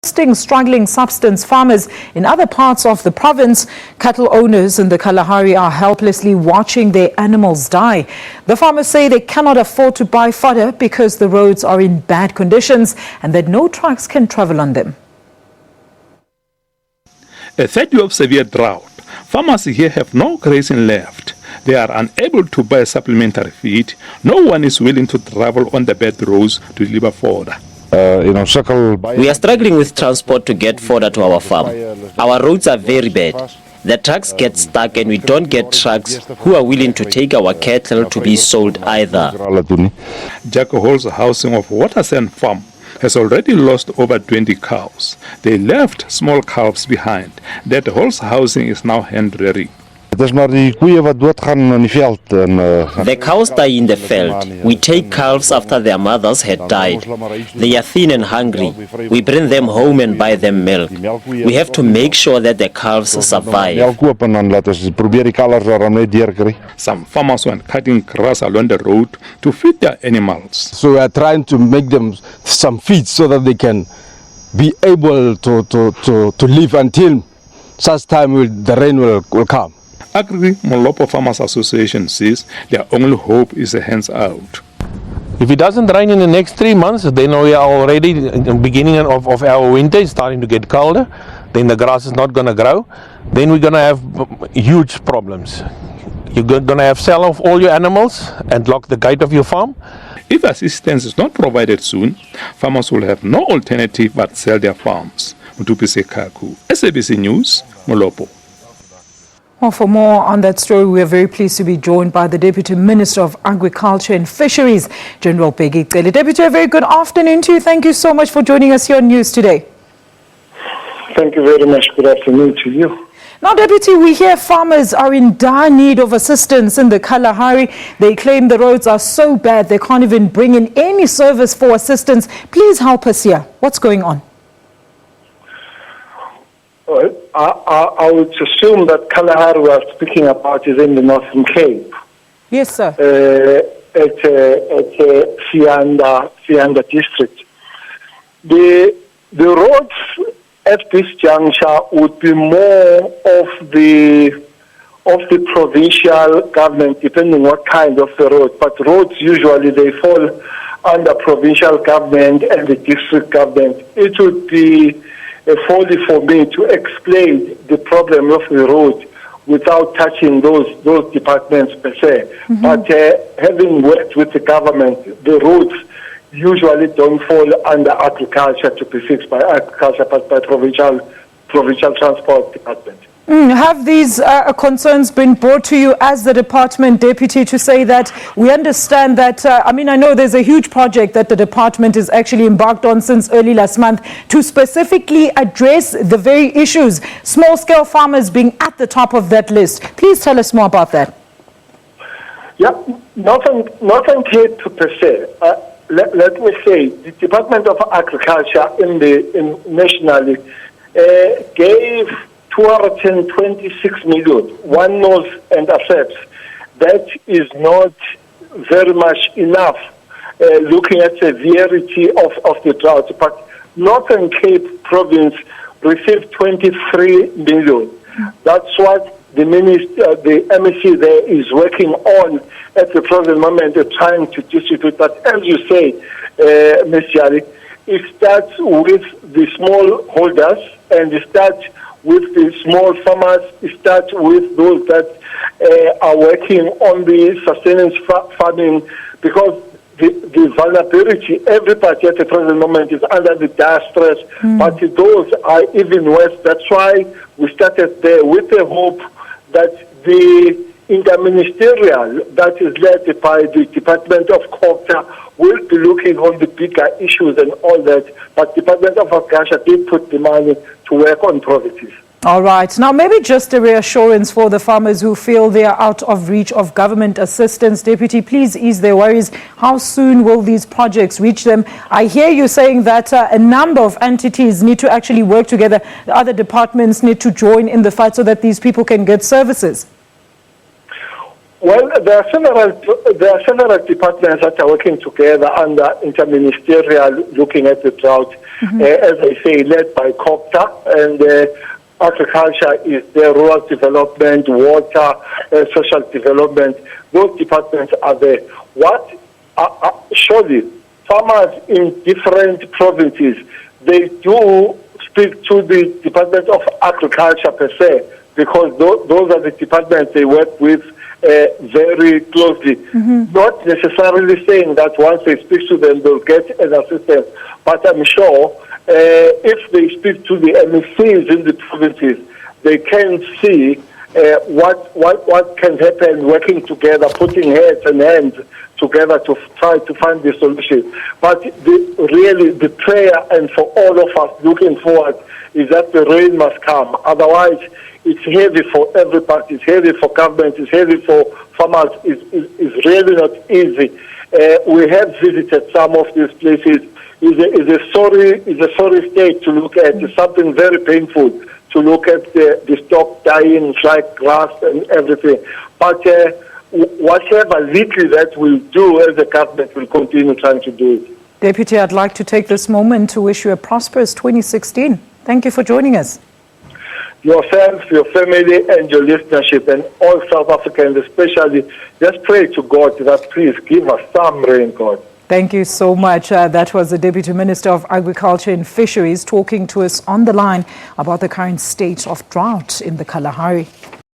Struggling subsistence farmers in other parts of the province. Cattle owners in the Kalahari are helplessly watching their animals die. The farmers say they cannot afford to buy fodder because the roads are in bad conditions and that no trucks can travel on them. A third year of severe drought, farmers here have no grazing left. They are unable to buy supplementary feed. No one is willing to travel on the bad roads to deliver fodder. We are struggling with transport to get fodder to our farm. Our roads are very bad. The trucks get stuck and we don't get trucks who are willing to take our cattle to be sold either. Jacko Hall's housing of Watersend Farm has already lost over 20 cows. They left small calves behind. That Hall's housing is now hand-rearing. The cows die in the field. We take calves after their mothers had died. They are thin and hungry. We bring them home and buy them milk. We have to make sure that the calves survive. Some farmers were cutting grass along the road to feed their animals. So we are trying to make them some feed so that they can be able to live until such time the rain will come. Agri Molopo Farmers Association says their only hope is a hands out. If it doesn't rain in the next 3 months, then we are already in the beginning of our winter. It's starting to get colder. Then the grass is not going to grow. Then we're going to have huge problems. You're going to have to sell off all your animals and lock the gate of your farm. If assistance is not provided soon, farmers will have no alternative but sell their farms. Mutupise Kaku, SABC News, Molopo. Well, for more on that story, we are very pleased to be joined by the Deputy Minister of Agriculture and Fisheries, General Bheki Cele. Deputy, a very good afternoon to you. Thank you so much for joining us here on News Today. Thank you very much. Good afternoon to you. Now, Deputy, we hear farmers are in dire need of assistance in the Kalahari. They claim the roads are so bad they can't even bring in any service for assistance. Please help us here. What's going on? I would assume that Kalahari we are speaking about is in the Northern Cape. Yes, sir. At Sianda district. The roads at this juncture would be more of the provincial government, depending what kind of the road. But roads usually they fall under provincial government and the district government. It would be folly for me to explain the problem of the road without touching those departments per se. Mm-hmm. But having worked with the government, the roads usually don't fall under agriculture to be fixed by agriculture, but by provincial transport department. Have these concerns been brought to you as the department, Deputy, to say that we understand that, I know there's a huge project that the department is actually embarked on since early last month to specifically address the very issues, small-scale farmers being at the top of that list. Please tell us more about that. Yeah, Northern Cape per se. Let me say, the Department of Agriculture nationally gave 226 million, one knows and accepts. That is not very much enough looking at the severity of the drought. But Northern Cape province received 23 million. That's what the MEC there is working on at the present moment, trying to distribute. But as you say, Ms. Jali, it starts with the small holders and it starts with the small farmers, start with those that are working on the sustenance farming, because the vulnerability, everybody at the present moment is under the dire stress, but those are even worse. That's why we started there with the hope that the interministerial that is led by the Department of Culture will be looking on the bigger issues and all that, but Department of Agriculture did put the money to work on poverty. All right. Now, maybe just a reassurance for the farmers who feel they are out of reach of government assistance. Deputy, please ease their worries. How soon will these projects reach them? I hear you saying that a number of entities need to actually work together. The other departments need to join in the fight so that these people can get services. Well, there are several departments that are working together under interministerial looking at the drought. as I say, led by COPTA, and agriculture is there, rural development, water, social development. Those departments are there. Surely, farmers in different provinces, they do speak to the Department of Agriculture per se, because those are the departments they work with very closely. Not necessarily saying that once they speak to them, they'll get an assistance. But I'm sure if they speak to the MECs in the provinces, they can see what can happen working together, putting heads and hands together to try to find the solution. But really the prayer, and for all of us looking forward, is that the rain must come. Otherwise, it's heavy for everybody. It's heavy for government. It's heavy for farmers. It's really not easy. We have visited some of these places. It's a sorry state to look at. It's something very painful to look at the stock dying like grass and everything. But whatever little that we'll do as a government, will continue trying to do it. Deputy, I'd like to take this moment to wish you a prosperous 2016. Thank you for joining us. Yourself, your family, and your listenership, and all South Africans especially, just pray to God that please give us some rain, God. Thank you so much. That was the Deputy Minister of Agriculture and Fisheries talking to us on the line about the current state of drought in the Kalahari.